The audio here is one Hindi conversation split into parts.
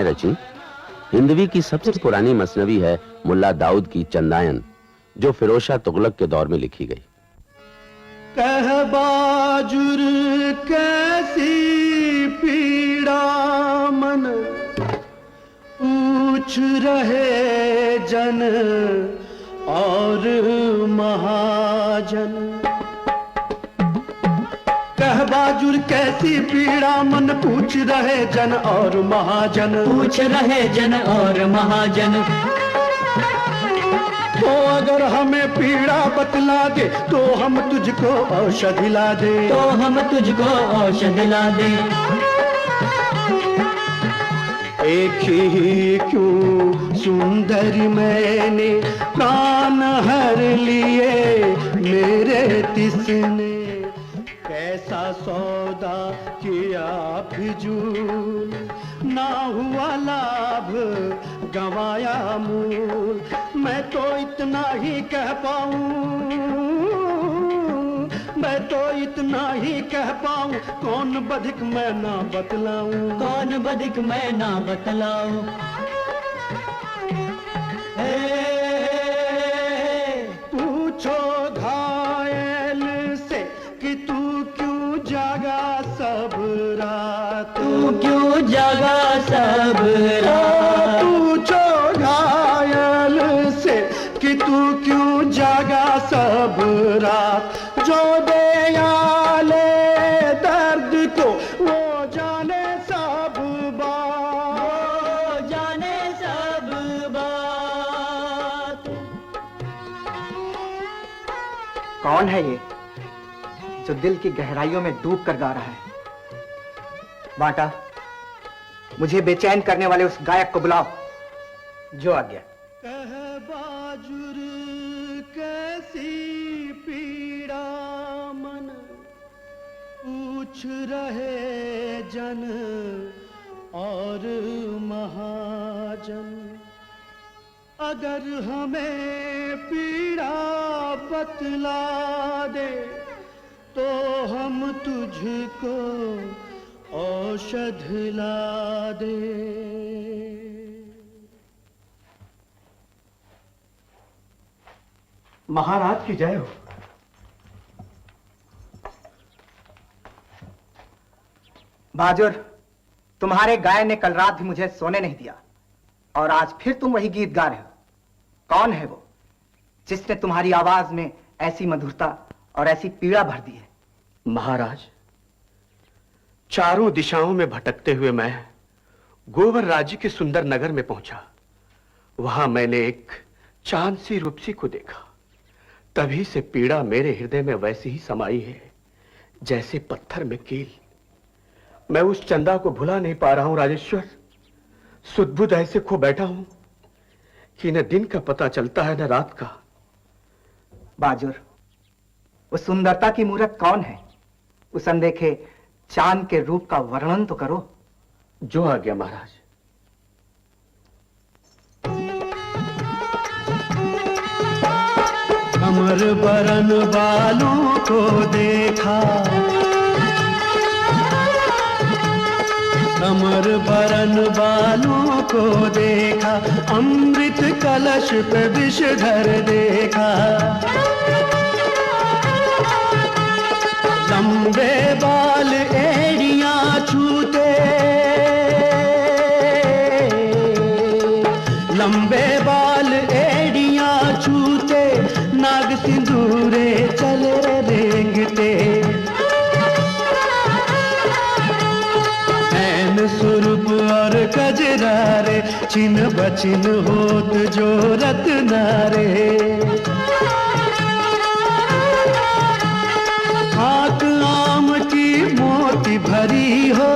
रची हिंदवी की सबसे पुरानी मसनवी है मुल्ला दाऊद की चंदायन, जो फिरोज तुगलक के दौर में लिखी गई। कह बाजुर कैसी पीड़ा मन पूछ रहे जन और महाजन। कह बाजुर कैसी पीड़ा मन पूछ रहे जन और महाजन, पूछ रहे जन और महाजन। तो अगर हमें पीड़ा बतला दे तो हम तुझको औषधि ला दे, तो हम तुझको औषधि ला दे। एक ही क्यों सुंदरी मैंने प्राण हर लिए मेरे तिसने, कैसा सौदा किया फिजूल, ना हुआ लाभ गंवाया मूल। मैं तो इतना ही कह पाऊं, मैं तो इतना ही कह पाऊं, कौन बधिक मैं ना बतलाऊं, कौन बधिक मैं ना बतलाऊं। पूछो घायल से कि तू क्यों जागा सब रात, तू क्यों जागा सब रात। पूछो घायल से कि तू क्यों जागा सब रात, जो दे आले दर्द को वो जाने सब बात, वो जाने सब बात। कौन है ये जो दिल की गहराइयों में डूब कर गा रहा है? बाटा, मुझे बेचैन करने वाले उस गायक को बुलाओ। जो आ गया। कह बाजुर कैसी पीड़ा मन पूछ रहे जन और महाजन। अगर हमें पीड़ा बतला दे तो हम तुझको औषध ला दे। महाराज की जय हो। बाजुर, तुम्हारे गायन ने कल रात भी मुझे सोने नहीं दिया और आज फिर तुम वही गीत गा रहे हो। कौन है वो जिसने तुम्हारी आवाज में ऐसी मधुरता और ऐसी पीड़ा भर दी है? महाराज, चारों दिशाओं में भटकते हुए मैं गोवर राज्य के सुंदर नगर में पहुंचा। वहां मैंने एक चांद सी रूपसी को देखा। तभी से पीड़ा मेरे हृदय में वैसी ही समाई है जैसे पत्थर में कील। मैं उस चंदा को भुला नहीं पा रहा हूं राजेश्वर। सुदबुद ऐसे खो बैठा हूं कि न दिन का पता चलता है न रात का। बाजुर, उस सुंदरता की मूरत कौन है? उस अनदेखे चांद के रूप का वर्णन तो करो। जो आ गया महाराज। कमर बरन बालों को देखा, कमर बरन बालों को देखा, अमृत कलश पे विषधर देखा। लंबे बाल एड़ियां छूते, लंबे बाल एड़ियां छूते, नाग सिंदूरे चले रेंगते। ऐन सुरभ और कजरारे, छिन बचिन होत जो रत्नारे। खाक आम की मोती भरी हो,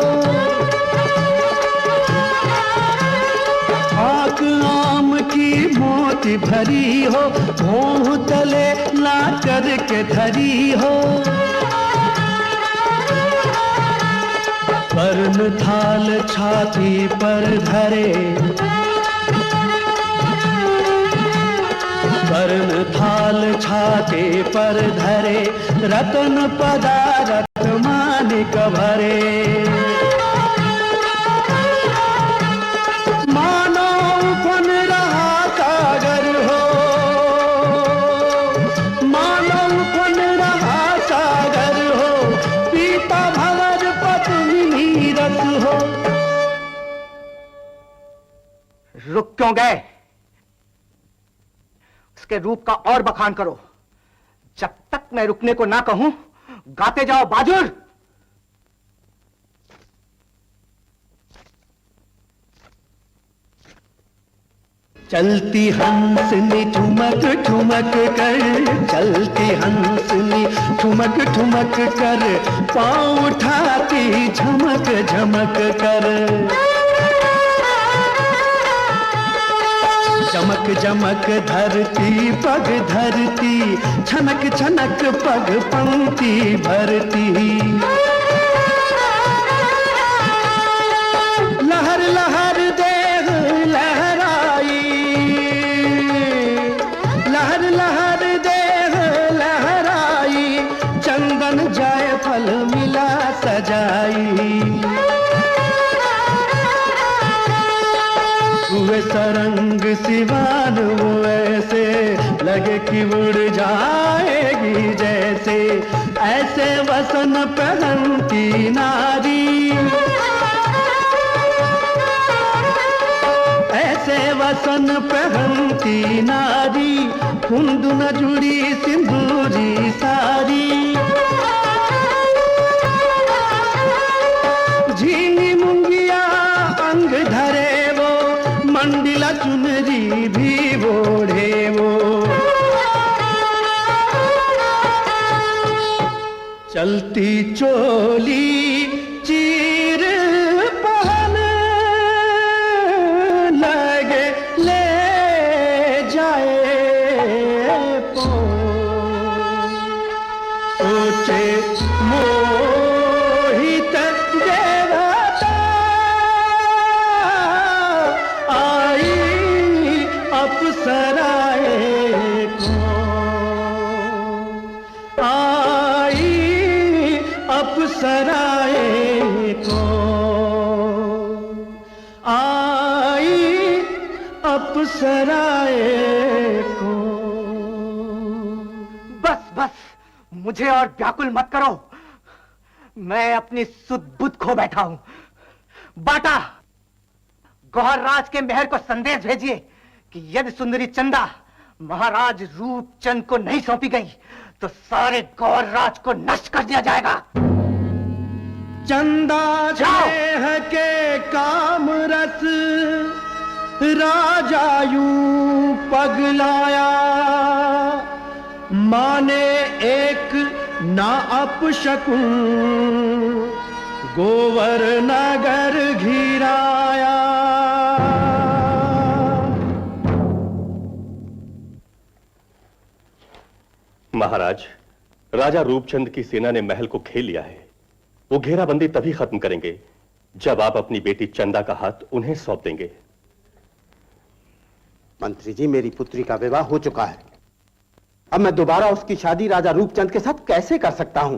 खाक आम की मोती भरी हो, भों तले ला कर के धरी हो। वर्ण थाल छाती पर धरे, वर्ण थाल छाती पर धरे, रतन पदारथ मानिक भरे। रुक क्यों गए? उसके रूप का और बखान करो। जब तक मैं रुकने को ना कहूं, गाते जाओ बाजुर। चलती हंसनी ठुमक ठुमक कर, चलती हंसनी ठुमक ठुमक कर, पाँव उठाती झमक झमक कर। चमक चमक धरती पग धरती, छनक छनक पग पंक्ति भरती। लहर लहर देह लहराई, लहर लहर देह लहराई, चंदन जायफल मिला सजाई। हुए सरंग सिवान वो ऐसे लगे कि उड़ जाएगी जैसे, ऐसे वसन पहनती नारी, ऐसे वसन पहनती नारी, कुंद न जुड़ी सिंदूरी सारी। झींगी मुंगिया अंग धरे वो, मंडिला चुनरी भी ओढ़े वो। चलती चोली चीर पहन लगे ले जाए सोचे मोहित देवता, आई अप्सराए को, आई अप्सराए को, आई अप्सराए को। बस बस, मुझे और व्याकुल मत करो। मैं अपनी सुध बुध खो बैठा हूं। बाटा, गौहर राज के मेहर को संदेश भेजिए कि यदि सुंदरी चंदा महाराज रूपचंद को नहीं सौंपी गई तो सारे गौहर राज को नष्ट कर दिया जाएगा। चंदा जाओ। देह के काम रस राजा यूं पगलाया, माने एक ना अपशकुन गोवर नगर घिराया। महाराज, राजा रूपचंद की सेना ने महल को घेर लिया है। वो घेराबंदी तभी खत्म करेंगे जब आप अपनी बेटी चंदा का हाथ उन्हें सौंप देंगे। मंत्री जी, मेरी पुत्री का विवाह हो चुका है। अब मैं दोबारा उसकी शादी राजा रूपचंद के साथ कैसे कर सकता हूं?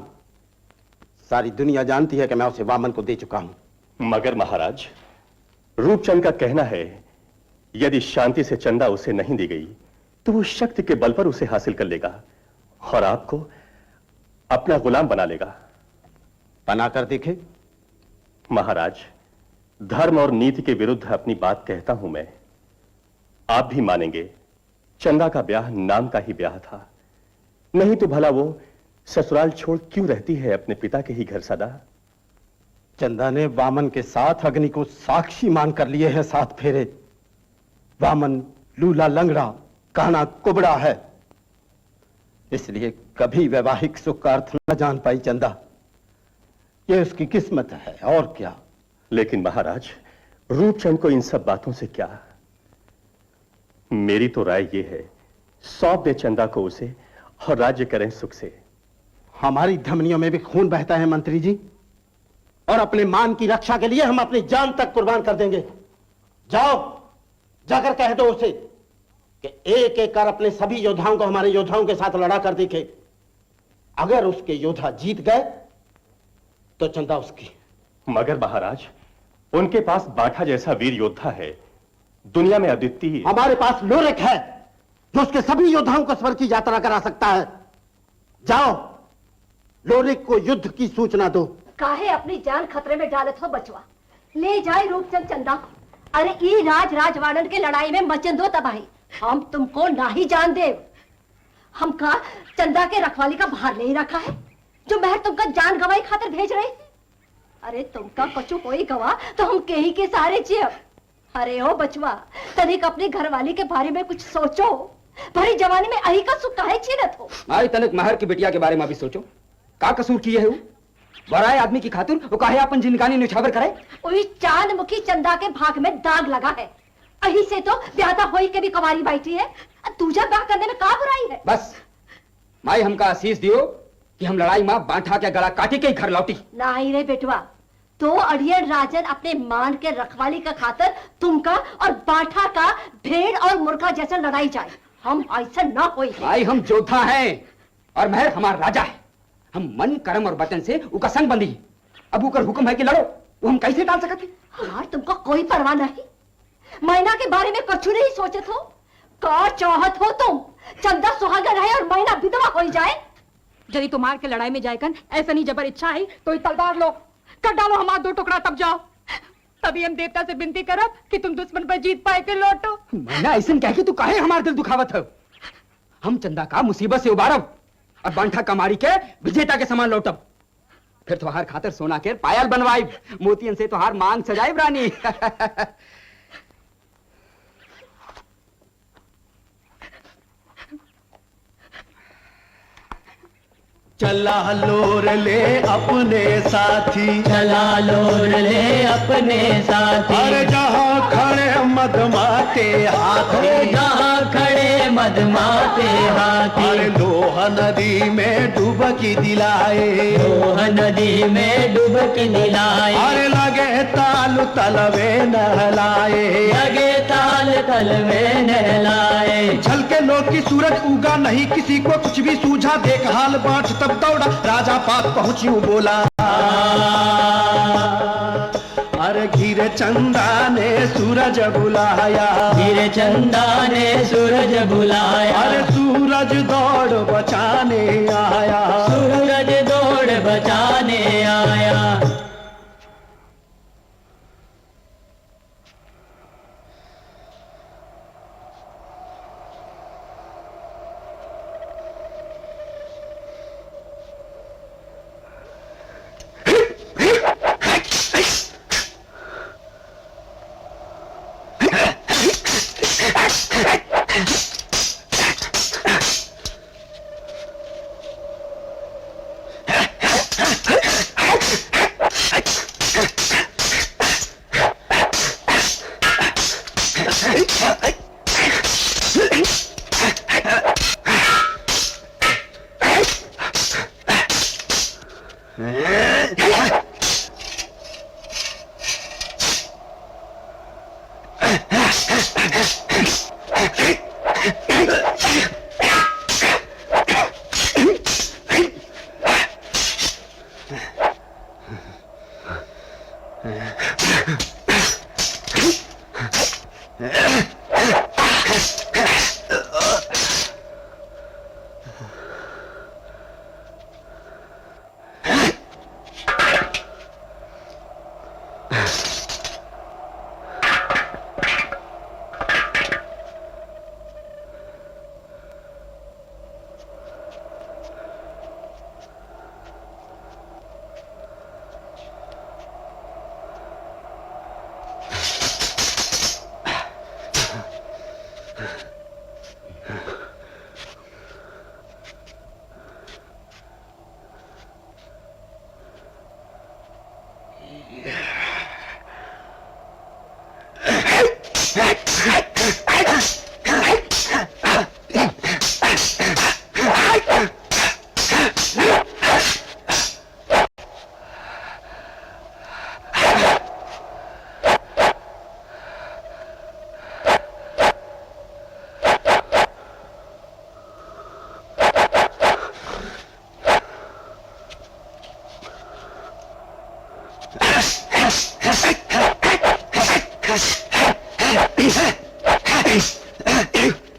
सारी दुनिया जानती है कि मैं उसे वामन को दे चुका हूं। मगर महाराज, रूपचंद का कहना है यदि शांति से चंदा उसे नहीं दी गई तो वो शक्ति के बल पर उसे हासिल कर लेगा और आपको अपना गुलाम बना लेगा। बनाकर देखे। महाराज, धर्म और नीति के विरुद्ध अपनी बात कहता हूं मैं। आप भी मानेंगे चंदा का ब्याह नाम का ही ब्याह था, नहीं तो भला वो ससुराल छोड़ क्यों रहती है अपने पिता के ही घर सदा। चंदा ने वामन के साथ अग्नि को साक्षी मानकर लिए हैं 7 फेरे। वामन लूला लंगड़ा काना कुबड़ा है, इसलिए कभी वैवाहिक सुख का अर्थ न जान पाई चंदा। ये उसकी किस्मत है और क्या। लेकिन महाराज, रूपचंद को इन सब बातों से क्या। मेरी तो राय यह है, सौंप दे चंदा को उसे और राज्य करें सुख से। हमारी धमनियों में भी खून बहता है मंत्री जी, और अपने मान की रक्षा के लिए हम अपनी जान तक कुर्बान कर देंगे। जाओ, जाकर कह दो उसे कि एक एक कर अपने सभी योद्धाओं को हमारे योद्धाओं के साथ लड़ा कर दिखे। अगर उसके योद्धा जीत गए तो चंदा उसकी। मगर महाराज, उनके पास बाठा जैसा वीर योद्धा है, दुनिया में अद्वितीय। हमारे पास लोरिक है जो उसके सभी योद्धाओं को स्वर की यात्रा करा सकता है। जाओ, लोरिक को युद्ध की सूचना दो। काहे अपनी जान खतरे में डालत हो बचवा। ले जाए रूपचंद चंदा को, अरे ई राजवाड़न के लड़ाई में मचन दो तबाही, हम तुमको ना ही जान दे। हमका चंदा के रखवाली का भार नहीं रखा है, जो महर तुमका जान गवाई खातिर भेज रही थी। अरे तुमका कछु कोई गवा तो हम के ही के सारे जियो। अरे ओ बचवा, तनिक अपनी घरवाली के बारे में कुछ सोचो। भरी जवानी में अही का सुख काहे छीनत हो। आई तनिक महर की बिटिया के बारे में भी सोचो, का कसूर किए है वो? बराए आदमी की खातिर वो काहे अपन जिंदगानी निछावर करे? ओई चांद मुखी चंदा के भाग में दाग लगा है। अही से तो ब्यादा होई के भी कवारी बैठी है। तुझा ब्याह करने में का बुराई है? बस माई हमका आशीष दियो कि हम लड़ाई मां बांठा के गला काटी के ही घर लौटी। नहीं रे बेटवा, तो अड़ियल राजन अपने मान के रखवाली का खातर तुमका और बांठा का भेड़ और मुर्गा जैसा लड़ाई जाए, हम ऐसा ना होई। भाई हम योद्धा हैं और महर हमारा राजा है। हम मन कर्म और वचन से उका संग बंधी। अब उकर हुक्म है कि लड़ो, वो हम कैसे टाल सकते? यार तुमको कोई परवाह नहीं, मैना के बारे में कछु नहीं सोचत हो? का चाहत हो तुम चंदा सुहागन रहे और मैना विधवा हो जाए? यदि तुम्हार के लड़ाई में जाएगन ऐसा नहीं जबर इच्छा है तो तलवार लो, कर डालो हमारा 2 टुकड़ा, तब जाओ। तभी हम देवता से विनती करब कि तुम दुश्मन पर जीत पाए के लौटो। मैना ऐसा कह के तू काहे हमारा दिल दुखावत है? हम चंदा का मुसीबत से उबारब और बांठा कमारी के विजेता के समान लौटब। फिर तुहार खातर सोना के पायल बनवाई, मोतियन से तुहार मांग सजाई रानी। चला लोर ले अपने साथी, चला लोर ले अपने साथी। अरे जहाँ खड़े मदमाते हाथी, जहाँ खड़े मदमाते हाथी। अरे लोहा नदी में डुबकी दिलाए, लोहा नदी में डुबकी दिलाए। अरे लगे ताल तलवे नहलाए, लगे ताल तलवे नहलाए। झलके लोग की सूरज उगा नहीं किसी को कुछ भी सूझा, देख हाल बांट तब दौड़ा राजा पास पहुंच्यूं बोला। अरे घिरे चंदा ने सूरज बुलाया, घिरे चंदा ने सूरज बुलाया। अरे सूरज दौड़ बचाने आया, सूरज दौड़ बचाने आया।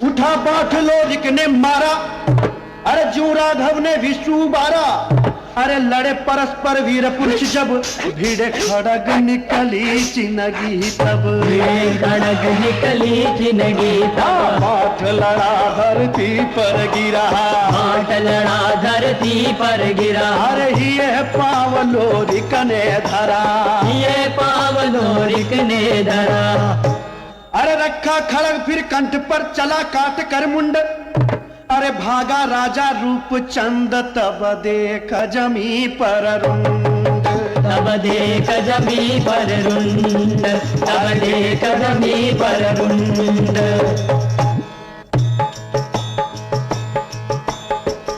उठा बाठ लोरिक ने मारा, अरे जू राघव ने विष्णु बारा। अरे लड़े परस्पर वीर पुरुष जब भीड़े खड़ग निकली चिनगी तब खड़ग निकली जिंदगी तब हाथ लड़ा धरती पर गिरा हाथ लड़ा धरती पर गिरा अरे ये पावलोरिक ने धरा ये पावलोरिक ने धरा अरे रखा खड़ग फिर कंठ पर चला काट कर मुंड अरे भागा राजा रूपचंद तब देख जमी पर रुंड तब देख जमी पर रुंड तब देख जमी पर रुंड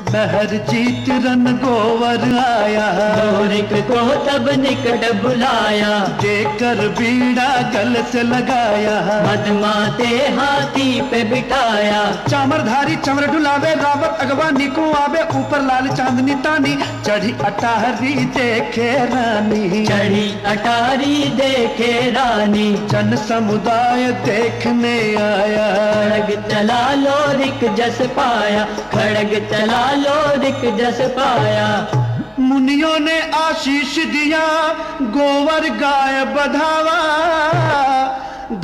बहर जीत रन गोवर आया गोरिक को तब निकट बुलाया देकर बीड़ा गल से लगाया मदमाते हाथी पे बिठाया चामरधारी चमर डुलावे रावत अगवा निको आवे ऊपर लाल चांदनी तानी चढ़ी अटारी देखे रानी चढ़ी अटारी देखे रानी जन समुदाय देखने आया खड़ग चला लोरिक जस पाया खड़ग चला लोरिक जस पाया मुनियों ने आशीष दिया गोवर गाय बधावा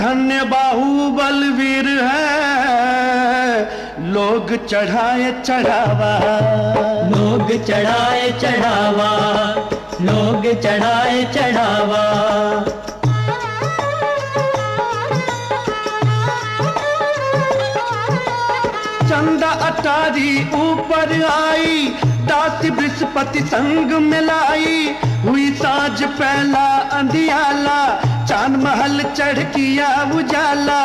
धन्य बाहुबल वीर है लोग चढ़ाए चढ़ावा लोग चढ़ाए चढ़ावा लोग चढ़ाए चढ़ावा चंदा अटारी ऊपर आई दासी बृहस्पति संग मिलाई हुई साज पहला अंधियाला चांद महल चढ़ किया उजाला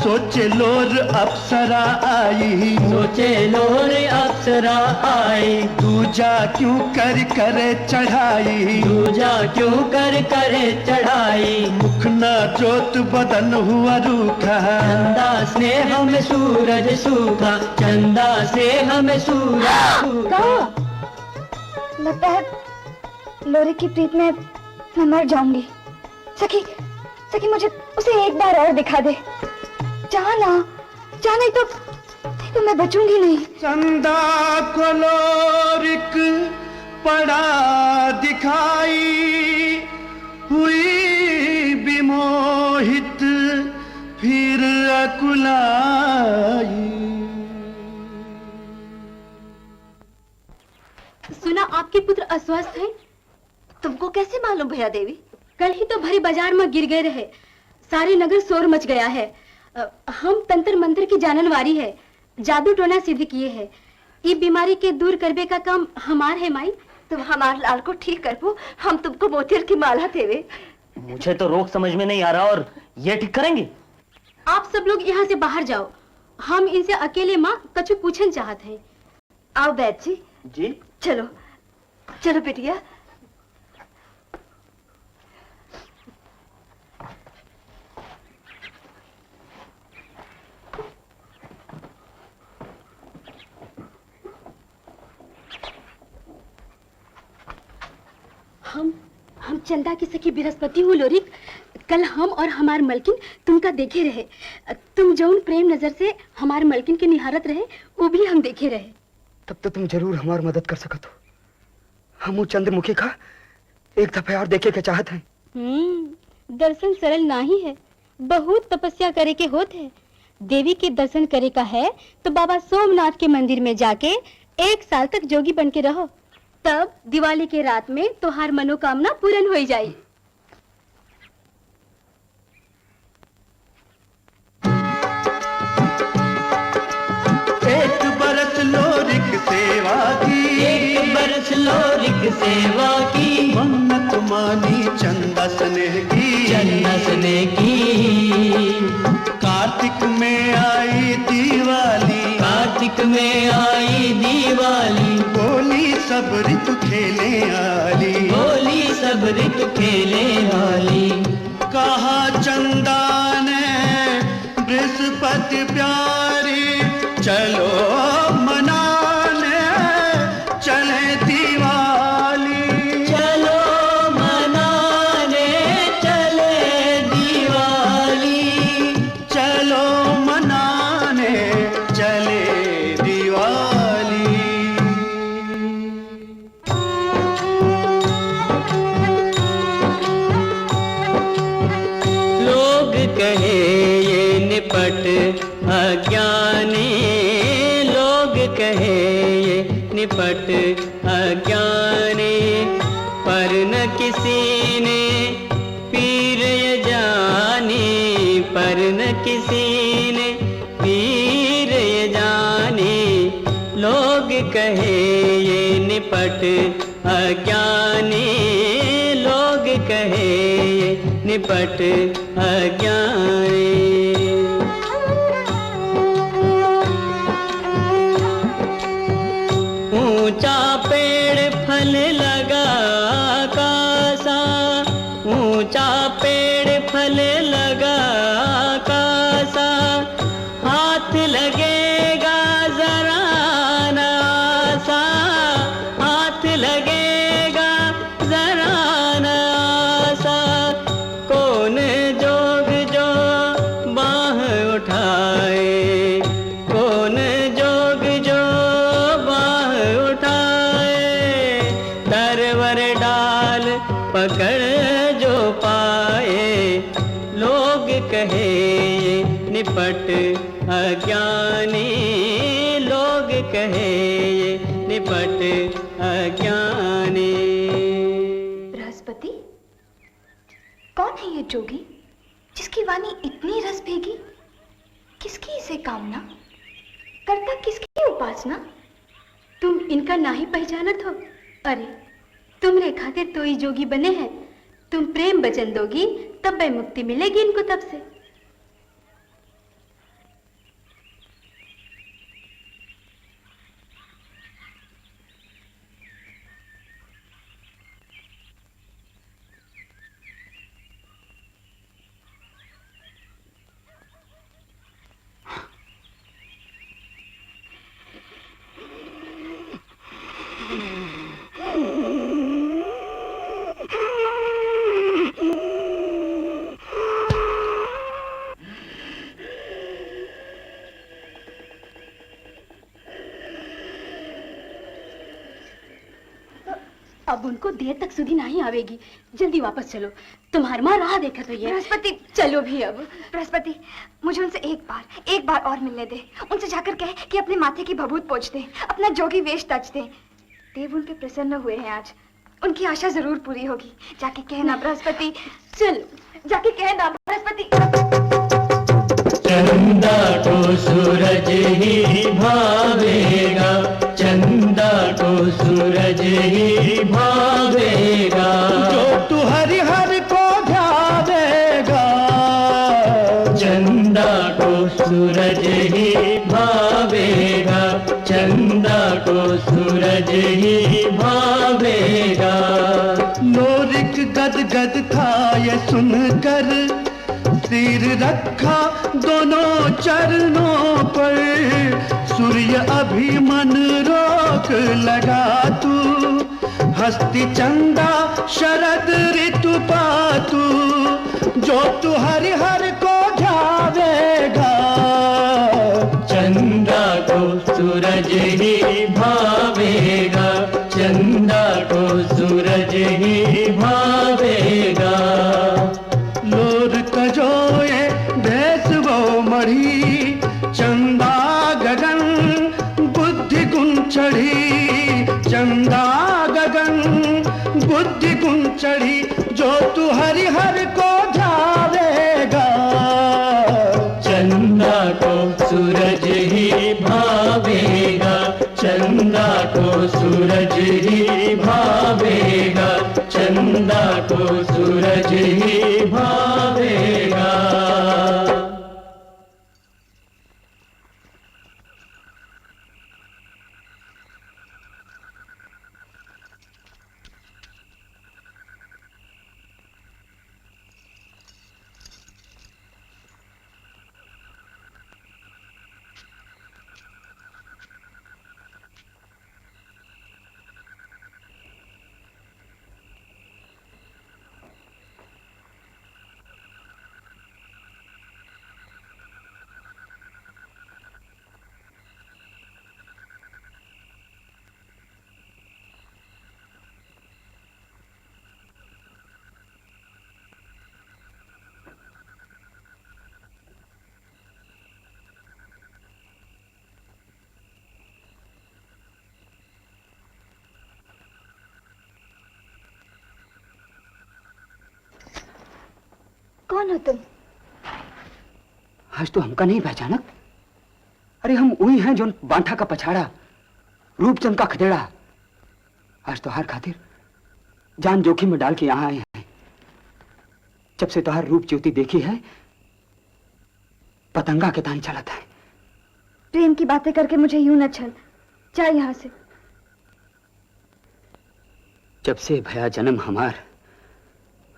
सोचे लोर अप्सरा आई सोचे लोर अप्सरा आई दूजा क्यों कर करे चढ़ाई दूजा क्यों कर करे चढ़ाई मुख न जोत बदन हुआ रूखा चंदा स्नेह में सूरज सूखा चंदा स्नेह में सूरज सूखा लगता है लोरी की प्रीत में मैं मर जाऊंगी सखी सखी मुझे उसे एक बार और दिखा दे जाना जा नहीं तो मैं बचूंगी नहीं चंदा को लोरिक पड़ा दिखाई हुई विमोहित फिर अकुलाई सुना आपके पुत्र अस्वस्थ हैं? तुमको कैसे मालूम भैया देवी? कल ही तो भरी बाजार में गिर गए रहे सारे नगर शोर मच गया है हम तंत्र मंत्र की जाननवारी है जादू टोना सिद्ध किए हैं ये बीमारी के दूर करबे का काम हमार है माई तुम हमार लाल को ठीक करबो हम तुमको मोतियर की माला देवे मुझे तो रोग समझ में नहीं आ रहा और ये ठीक करेंगे आप सब लोग यहाँ से बाहर जाओ हम इनसे अकेले माँ कछु पूछन चाहते हैं आओ बैठ जी चलो चलो बेटिया हम चंदा की सखी बृहस्पति हूँ लोरिक कल हम और हमार मलकिन तुमका देखे रहे तुम जौन प्रेम नजर से हमार मलकिन के निहारत रहे वो भी हम देखे रहे तब तो तुम जरूर हमारी मदद कर सकत हो हम चंद्रमुखी का एक दफा और देखे के चाहत हैं दर्शन सरल नहीं है बहुत तपस्या करे के होते है देवी के दर्शन करे का है तो बाबा सोमनाथ के मंदिर में जाके 1 साल तक जोगी बन के रहो तब दिवाली के रात में तोहार मनोकामना पूर्ण हो जाए एक बरस लोरिक सेवा की एक बरस लोरिक सेवा की मन्नत मानी चंदा स्नेह की चंदा स्नेह की कार्तिक में आई दिवाली कार्तिक में आई दिवाली बोली सब ऋतु खेले आली बोली सब ऋतु खेले वाली कहा चंदा ने बृहस्पति प्यारी चलो मनाने चले दिवाली चलो मनाने चले दिवाली चलो मनाने चले दिवाली निपट अज्ञानी लोग कहे ये निपट अज्ञानी, पर न किसी ने पीर ये जानी, पर न किसी ने पीर ये जानी, लोग कहे ये निपट अज्ञानी, लोग कहे ये निपट अज्ञानी। ऊंचा पेड़ फल लगा कासा, ऊंचा पेड़ फल लगा कासा, हाथ लगेगा जरा नासा, हाथ लगेगा जरा नासा, कौन जोग जो बाह उठाए, कौन जोग जो बाह उठाए, तरवर डाल पकड़ जो पाए, लोग कहे ये निपट अज्ञानी, लोग कहे ये निपट अज्ञानी। बृहस्पति, कौन है ये जोगी जिसकी वाणी इतनी रस भेगी? किसकी इसे कामना, करता किसकी उपासना? तुम इनका ना ही पहचानत हो? अरे तुमरे खातिर तो ही जोगी बने हैं। तुम प्रेम वचन दोगी तब वह मुक्ति मिलेगी इनको तब से। अब उनको देर तक सुधी नहीं आवेगी, जल्दी वापस चलो। तुम्हार माँ राह देखा तो ये। बृहस्पति, चलो भी अब। बृहस्पति, मुझे उनसे एक बार और मिलने दे। उनसे जाकर कहे कि अपने माथे की भभूत पोंछ दे, अपना जोगी वेश तज दे। देव उन पे प्रसन्न हुए हैं आज, उनकी आशा जरूर पूरी होगी। जाके कहना बृहस्पति। चलो जाके कहना बृहस्पति। चंदा को सूरज ही भावेगा, चंदा को सूरज ही भावेगा, जो तू हरिहर को ध्यावेगा, चंदा को सूरज ही भावेगा, चंदा को सूरज ही भावेगा। लोरिक गद गद था ये सुनकर, सिर रखा दोनों चरणों पर, सूर्य अभी मन रोक लगा तू, हस्ती चंदा शरद ऋतु पातू, जो तू हरिहर को ध्यावेगा, चंदा को सूरज ही भावेगा, चंदा को सूरज ही भावेगा। लोर कजोए भैंस वो मढ़ी, चंदा गगन बुद्धि गुण चढ़ी, चंदा गगन बुद्धि गुण चढ़ी, जो तू हरिहर को ध्यावेगा, चंदा को सूरज ही भावेगा, चंदा को सूरज ही भावेगा, चंदा को सूरज ही भावेगा। कौन हो तुम? आज तो हमका नहीं पहचाना। अरे हम वही हैं जो बांठा का पछाड़ा, रूपचंद का खदेड़ा। आज तो हर खातिर जान जोखिम में डाल के यहां आए हैं। जब से तोहार रूप ज्योति देखी है, पतंगा के तान चलत है। प्रेम की बातें करके मुझे यूं न छल, जा यहां से। जब से भया जन्म हमार,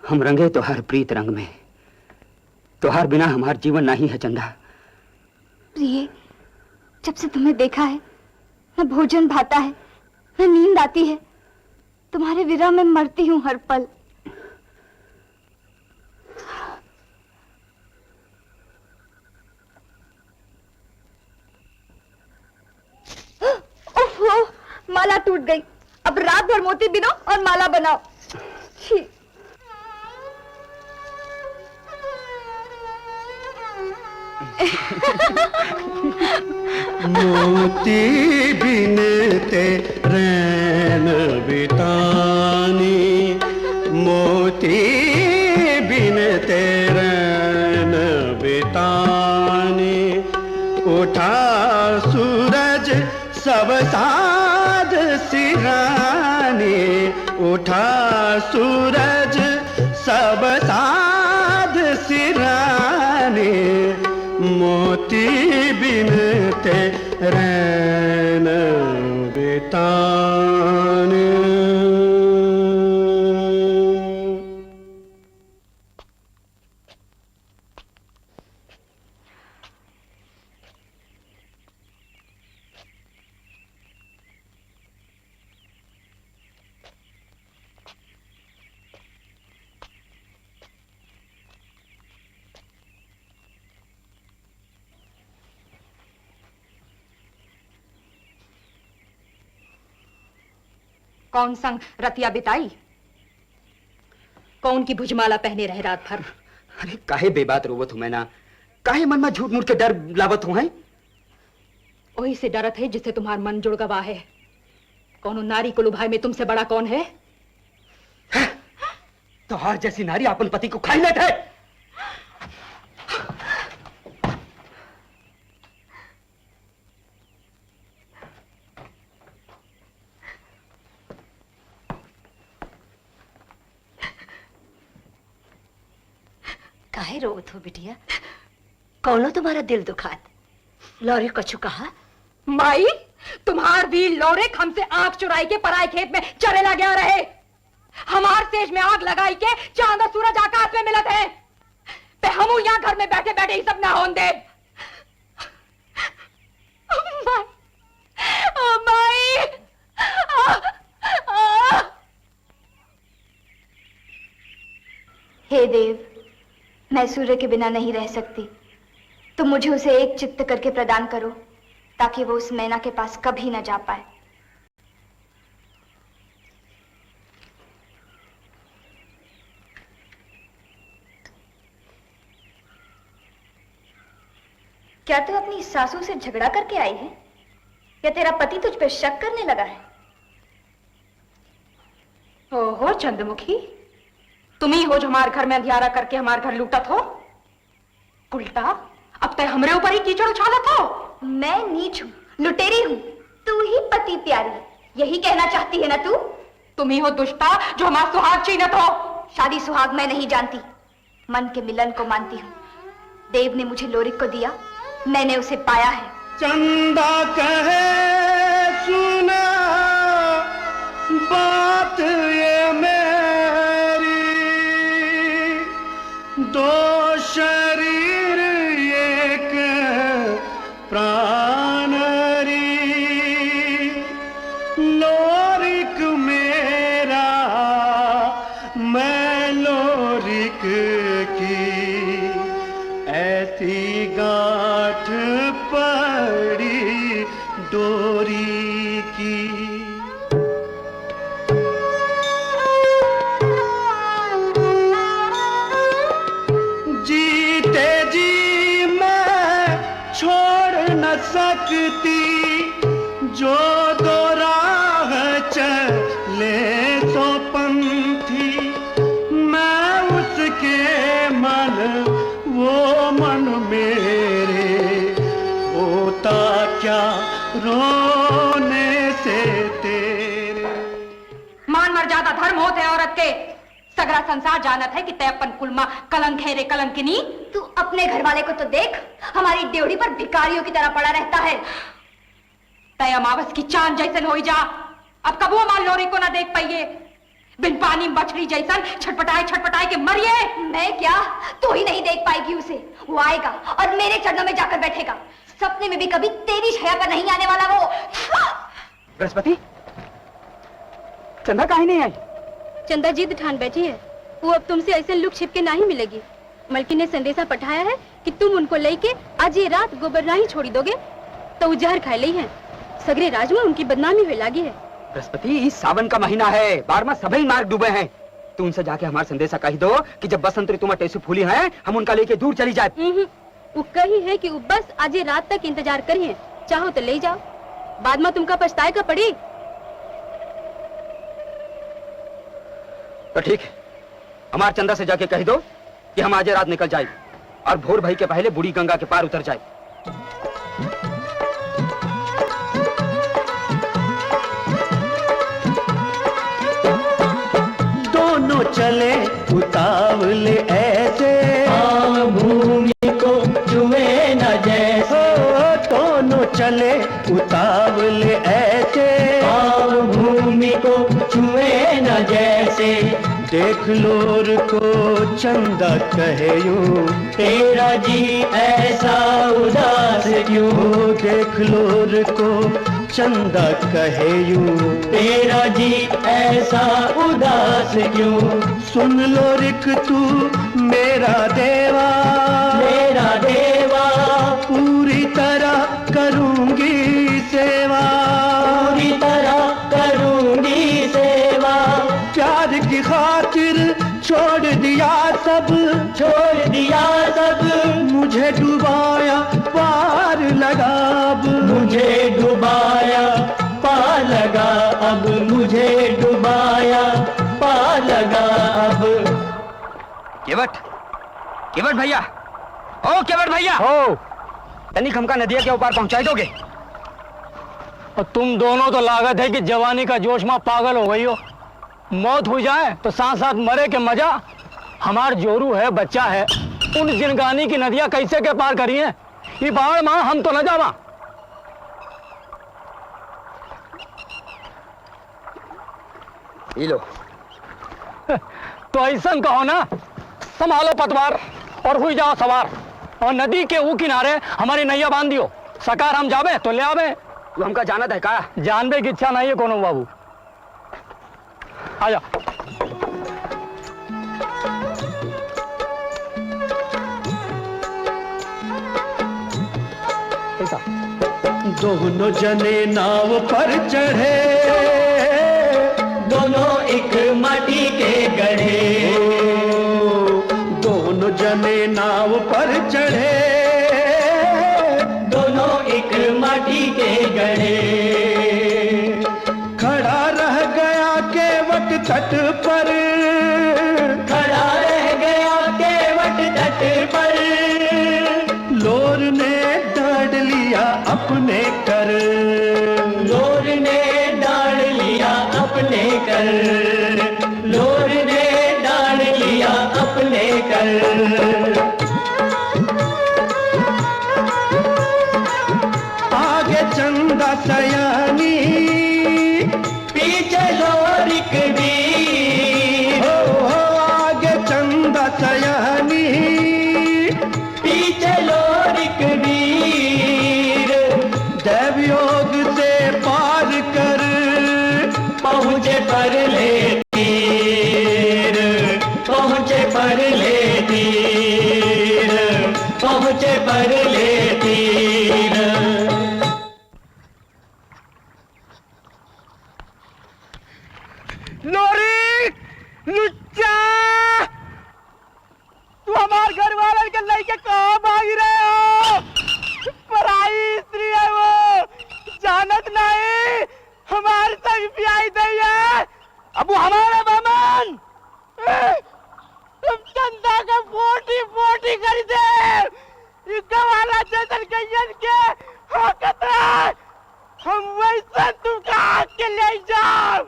हम रंगे तोहार प्रीत रंग में। तोहार बिना हमार जीवन नहीं है चंदा। प्रिय, जब से तुम्हें देखा है, न भोजन भाता है, न नींद आती है। तुम्हारे विरह में मरती हूं हर पल। ओहो, माला टूट गई। अब रात भर मोती बिनो और माला बनाओ। छी। मोती बिनते रैन बितानी, मोती बिनते रैन बितानी। उठा सूरज सब साध सिरानी, उठा सूरज सब साध सिरानी। मोती बिनते रैन बिताने। कौन संग रतिया बिताई? कौन की भुजमाला पहने रहे रात भर? अरे काहे बेबात रोवत हूं मैं ना, काहे मन में झूठ मूठ के डर लावत हूं है? वही से डरत है जिससे तुम्हार मन जुड़ गवा है। कौन नारी को लुभाए में तुमसे बड़ा कौन है? तोहार जैसी नारी अपन पति को खाई लेत है। काहे रोवत हो बिटिया? कौनो तुम्हारा दिल दुखात? लौरी कछु कहा? माई, तुम्हार भी लौरे हमसे आंख चुराई के पराई खेत में चरेला गया रहे। हमार सेज में आग लगाई के चांद और सूरज आकाश में मिलत है। पे हम यहाँ घर में बैठे बैठे ही सब ना होन दे। माई, हे देव, मैं सूर्य के बिना नहीं रह सकती। तुम मुझे उसे एक चित्त करके प्रदान करो, ताकि वो उस मैना के पास कभी न जा पाए। क्या तू अपनी सासू से झगड़ा करके आई है, या तेरा पति तुझ पे शक करने लगा है? ओहो चंद्रमुखी, तुम ही हो जो हमारे घर में अंधियारा करके हमारे घर लूटत हो। उल्टा अब तक हमरे ऊपर ही कीचड़ उछालत हो। मैं नीच हूँ, लुटेरी हूँ, तू ही पति प्यारी। यही कहना चाहती है ना तू? तुम ही हो दुष्टा जो हमारा सुहाग छीनत हो। शादी सुहाग मैं नहीं जानती, मन के मिलन को मानती हूँ। देव ने मुझे लोरिक को दिया, मैंने उसे पाया है। चंदा कहे सुना बात ये मेरी, दो शरीर एक प्राणरी। लोरिक मेरा मैं लोरिक की, ऐसी गांठ पड़ी डोरी की। जीते जी मैं छोड़ न सकती, जो दो राह चले सो पंथी। मैं उसके मन रोने से तेरे। मान मर्यादा धर्म होते औरत के, सगरा संसार जानत है कि तय अपन कुलमा कलंक है रे कलंकिनी। तू अपने घर वाले को तो देख, हमारी ड्योढ़ी पर भिखारियों की तरह पड़ा रहता है। तय अमावस की चांद जैसन हो जा, अब कबू हमार लोरी को ना देख पाइए, बिन पानी मछली जैसन छटपटाए के मरिए। मैं क्या, तू ही नहीं देख पाएगी उसे। वो आएगा और मेरे चरणों में जाकर बैठेगा। सपने में भी कभी तेरी छाया पर नहीं आने वाला वो। बृहस्पति, चंदा काहे नहीं आई? चंदा जिद ठान बैठी है, वो अब तुमसे ऐसे लुक छिप के नहीं मिलेगी। मलकिन ने संदेशा पठाया है कि तुम उनको लेके आज ये रात गोबर नहीं छोड़ी दोगे तो वो जहर खाए ली है। सगरे राज में उनकी बदनामी हुई लागी है। बृहस्पति, इस सावन का महीना है, बार में सभी मार्ग डूबे हैं। तू उनसे जाके हमारा संदेशा कही दो कि जब बसंत ऋतु में टेसु फूली है, हम उनका लेके दूर चली जाए। वो कही है कि वो बस आज ये रात तक इंतजार करिए, चाहो तो ले जाओ, बाद में तुमका पछताए का पड़ी। तो ठीक, हमार चंदा से जाके कह दो कि हम आज रात निकल जाए और भोर भाई के पहले बूढ़ी गंगा के पार उतर जाए। दोनों चले उतावले ऐसे, भूमि को छुए न जैसे। दोनों चले उतावले ऐसे, भूमि को छुए न जैसे। देख लोर को चंदा कहे यूं, तेरा जी ऐसा उदास क्यों। देख लोर को चंदा कहे यूं, तेरा जी ऐसा उदास क्यों। सुन लो रिक तू मेरा देवा, मेरा देवा। पूरी तरह करूंगी सेवा, पूरी तरह करूंगी सेवा। प्यार की खातिर छोड़ दिया सब, छोड़ दिया सब। मुझे डुबाया पार लगा अब, मुझे डुबाया पार लगा अब। मुझे डुबाया पार लगा अब। केवट, केवट भैया, ओ केवट भैया, ओ तनिक हमका नदिया के ऊपर पहुंचाई दोगे? और तुम दोनों तो लागत है कि जवानी का जोश में पागल हो गई हो। मौत हो जाए तो साथ साथ मरे के मजा। हमार जोरू है, बच्चा है, उन जिनगानी की नदियां कैसे के पार करी हैं? ये बाढ़ मां हम तो न जावा। लो तो ऐसा कहो ना, संभालो पतवार और हुई जाओ सवार, और नदी के ऊ किनारे हमारी नैया बांध दियो। सकार हम जावे तो ले आवे। तू हमका जाना है का? जानबे की इच्छा नहीं है कोनो बाबू। आजा। दोनों जने नाव पर चढ़े, दोनों एक माटी के गढ़े। दोनों जने नाव पर चढ़े, दोनों एक माटी के गढ़े। खड़ा रह गया केवट तट पर, खड़ा रह गया केवट तट पर। लोर ने डांड लिया अपने कर, लोर ने डांड लिया अपने कर। लोर ने डांड लिया अपने कर। आगे चंदा सयानी, पीछे लोरिक वीर। आगे चंदा सयानी, पीछे लोरिक वीर। दैवयोग से पार कर पहुंचे पर ले तीर। पहुंचे पर ले तीर। पहुंचे पर ले तीर। लोरी लुच्चा, तू हमार घर वाले के लेके कहाँ भाग रहे हो? पराई स्त्री है वो, जानत नहीं हमारे तक प्याई दई है। अब वो हमारा बामन, तुम चंदा का फोटी फोटी कर दे। वाला जैसन कैयन के हाँ कतरा के ले जाओ।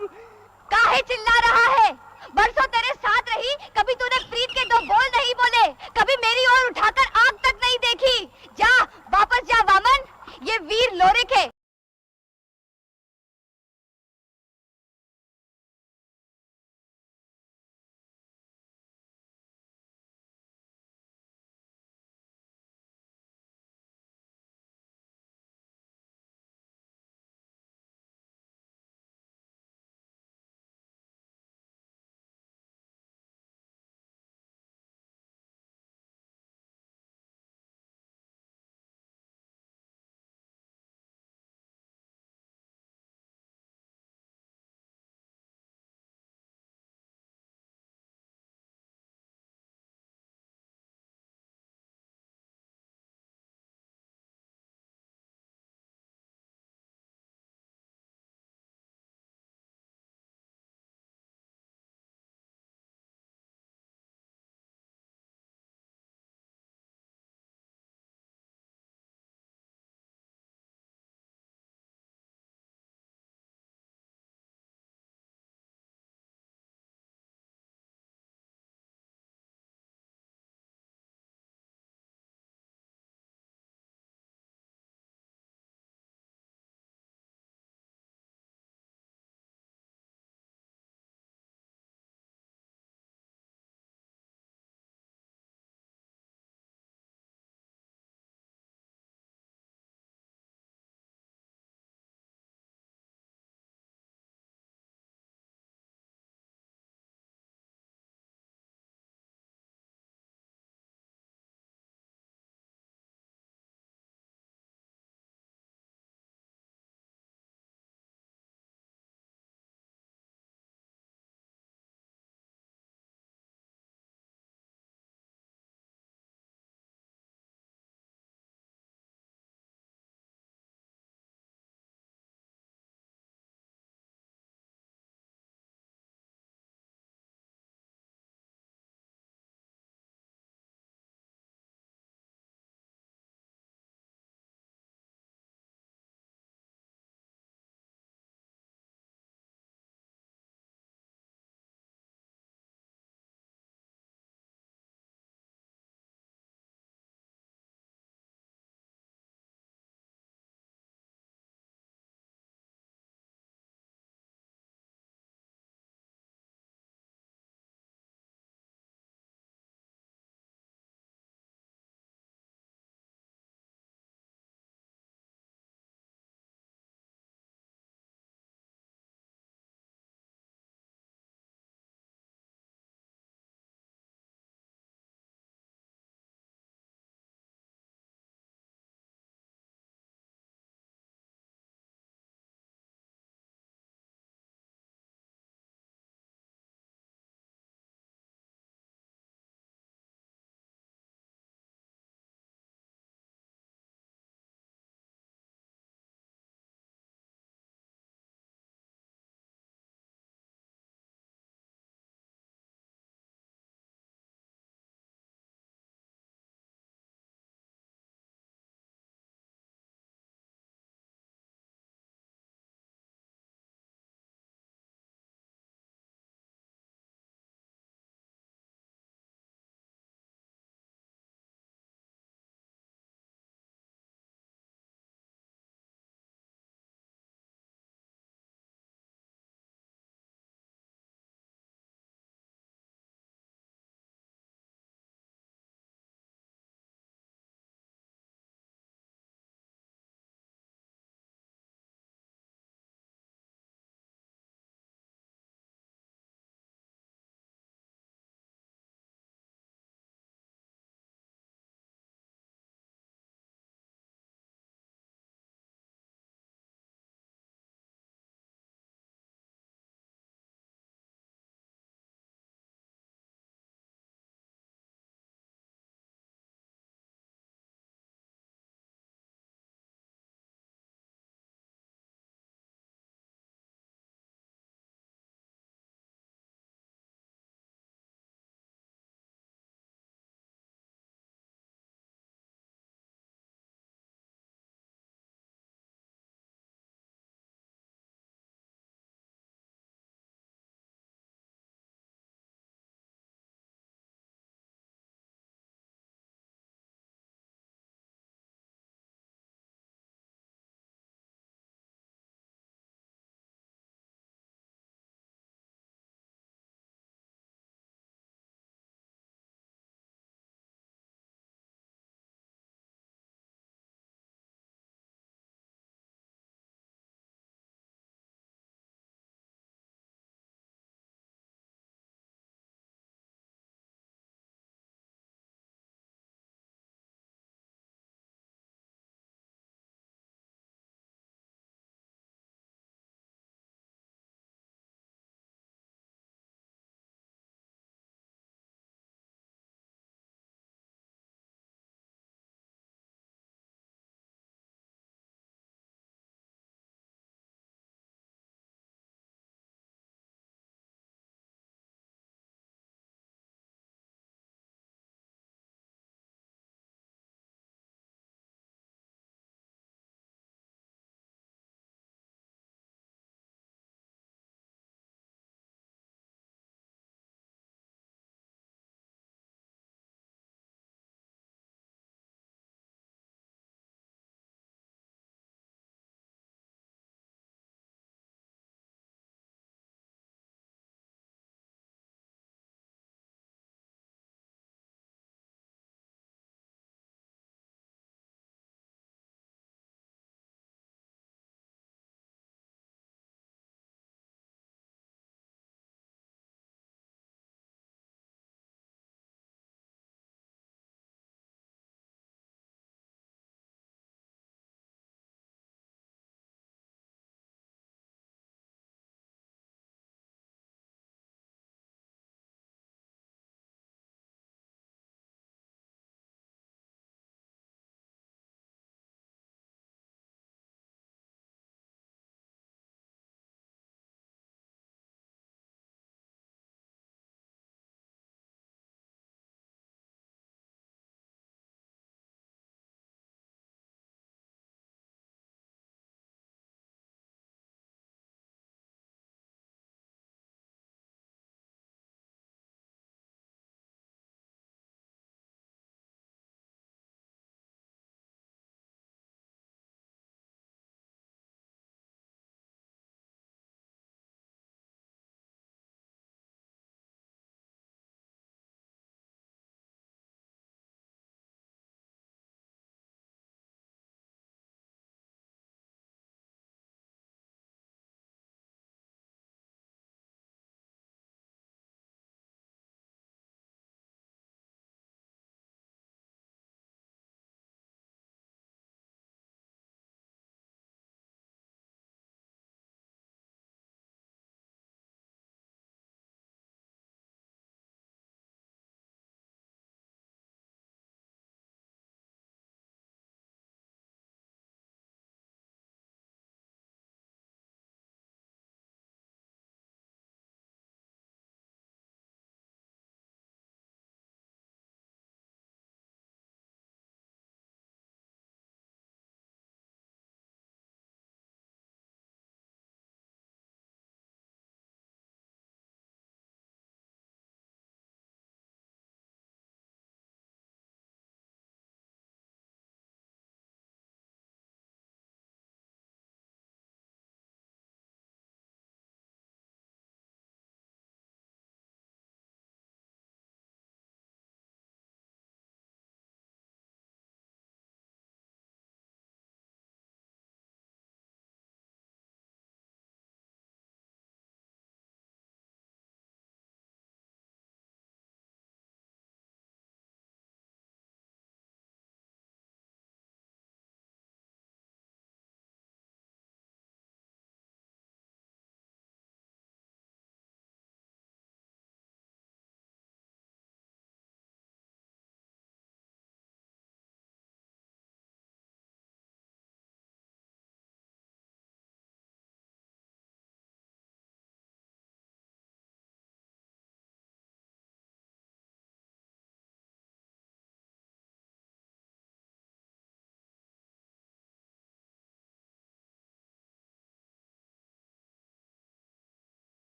काहे चिल्ला रहा है? बरसों तेरे साथ रही, कभी तूने प्रीत के दो बोल नहीं बोले, कभी मेरी ओर उठाकर आंख तक नहीं देखी।